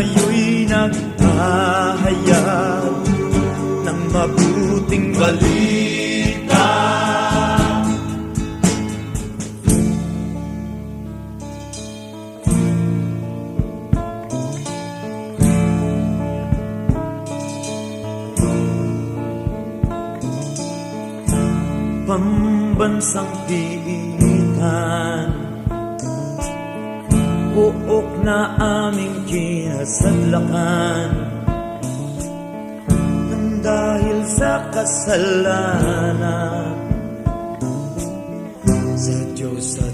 ngayon'y naghahayag ng mabuting balita. Pambansang piitan, buok na aming kinasadlakan, nang dahil sa kasalanan sa Diyos sa